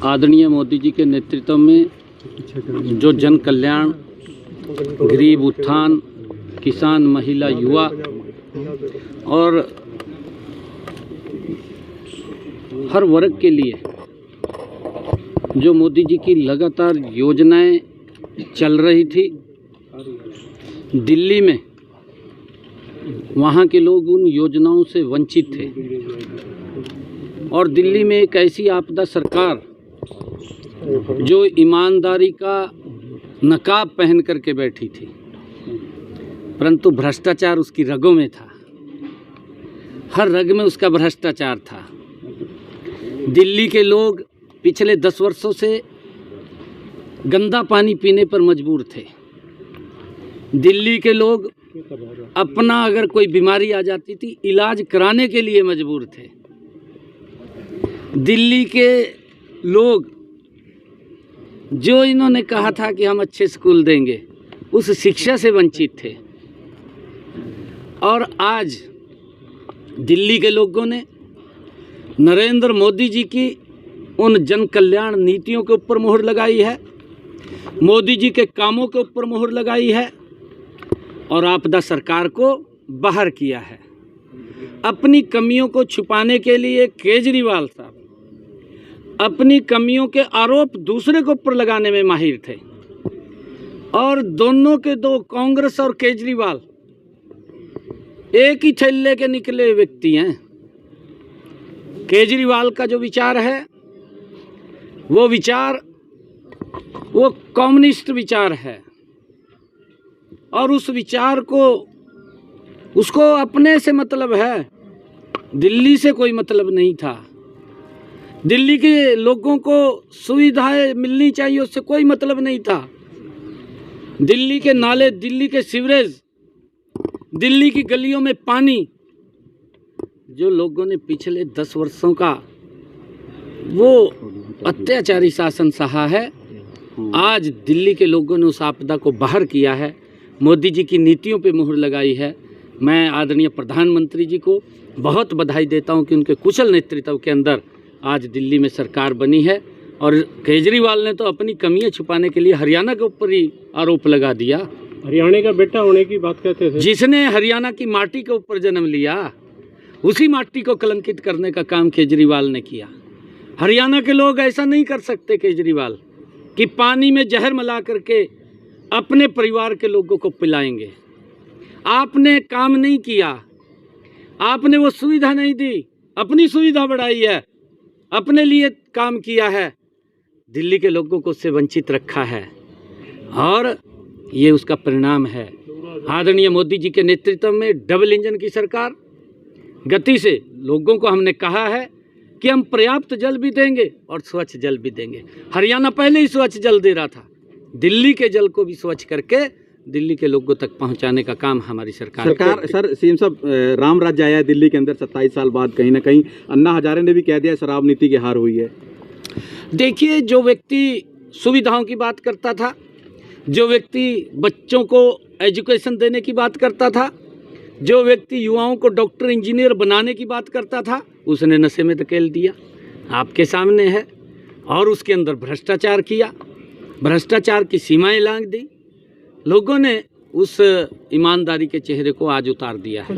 आदरणीय मोदी जी के नेतृत्व में जो जन कल्याण, गरीब उत्थान, किसान, महिला, युवा और हर वर्ग के लिए जो मोदी जी की लगातार योजनाएं चल रही थी, दिल्ली में वहाँ के लोग उन योजनाओं से वंचित थे और दिल्ली में एक ऐसी आपदा सरकार जो ईमानदारी का नकाब पहन करके बैठी थी, परंतु भ्रष्टाचार उसकी रगों में था, हर रग में उसका भ्रष्टाचार था। दिल्ली के लोग पिछले 10 वर्षों से गंदा पानी पीने पर मजबूर थे। दिल्ली के लोग अपना अगर कोई बीमारी आ जाती थी, इलाज कराने के लिए मजबूर थे। दिल्ली के लोग जो इन्होंने कहा था कि हम अच्छे स्कूल देंगे, उस शिक्षा से वंचित थे। और आज दिल्ली के लोगों ने नरेंद्र मोदी जी की उन जन कल्याण नीतियों के ऊपर मोहर लगाई है, मोदी जी के कामों के ऊपर मोहर लगाई है और आपदा सरकार को बाहर किया है। अपनी कमियों को छुपाने के लिए केजरीवाल साहब अपनी कमियों के आरोप दूसरे के ऊपर लगाने में माहिर थे और दोनों के दो, कांग्रेस और केजरीवाल, एक ही थैले के निकले व्यक्ति हैं। केजरीवाल का जो विचार है वो विचार वो कम्युनिस्ट विचार है और उस विचार को उसको अपने से मतलब है, दिल्ली से कोई मतलब नहीं था। दिल्ली के लोगों को सुविधाएं मिलनी चाहिए, उससे कोई मतलब नहीं था। दिल्ली के नाले, दिल्ली के सीवरेज, दिल्ली की गलियों में पानी, जो लोगों ने पिछले 10 वर्षों का वो अत्याचारी शासन सहा है, आज दिल्ली के लोगों ने उस आपदा को बाहर किया है, मोदी जी की नीतियों पे मुहर लगाई है। मैं आदरणीय प्रधानमंत्री जी को बहुत बधाई देता हूं कि उनके कुशल नेतृत्व के अंदर आज दिल्ली में सरकार बनी है। और केजरीवाल ने तो अपनी कमियां छुपाने के लिए हरियाणा के ऊपर ही आरोप लगा दिया। हरियाणा का बेटा होने की बात कहते थे। जिसने हरियाणा की माटी के ऊपर जन्म लिया, उसी माटी को कलंकित करने का काम केजरीवाल ने किया। हरियाणा के लोग ऐसा नहीं कर सकते केजरीवाल कि पानी में जहर मिला करके अपने परिवार के लोगों को पिलाएंगे। आपने काम नहीं किया, आपने वो सुविधा नहीं दी, अपनी सुविधा बढ़ाई है, अपने लिए काम किया है, दिल्ली के लोगों को उससे वंचित रखा है और ये उसका परिणाम है। आदरणीय मोदी जी के नेतृत्व में डबल इंजन की सरकार गति से लोगों को हमने कहा है कि हम पर्याप्त जल भी देंगे और स्वच्छ जल भी देंगे। हरियाणा पहले ही स्वच्छ जल दे रहा था, दिल्ली के जल को भी स्वच्छ करके दिल्ली के लोगों तक पहुंचाने का काम हमारी सरकार सर सीएम साहब, राम राज्य आया है दिल्ली के अंदर 27 साल बाद। कहीं ना कहीं अन्ना हजारे ने भी कह दिया शराब नीति की हार हुई है। देखिए, जो व्यक्ति सुविधाओं की बात करता था, जो व्यक्ति बच्चों को एजुकेशन देने की बात करता था, जो व्यक्ति युवाओं को डॉक्टर इंजीनियर बनाने की बात करता था, उसने नशे में धकेल दिया, आपके सामने है। और उसके अंदर भ्रष्टाचार किया, भ्रष्टाचार की सीमाएं लांघ दी। लोगों ने उस ईमानदारी के चेहरे को आज उतार दिया है।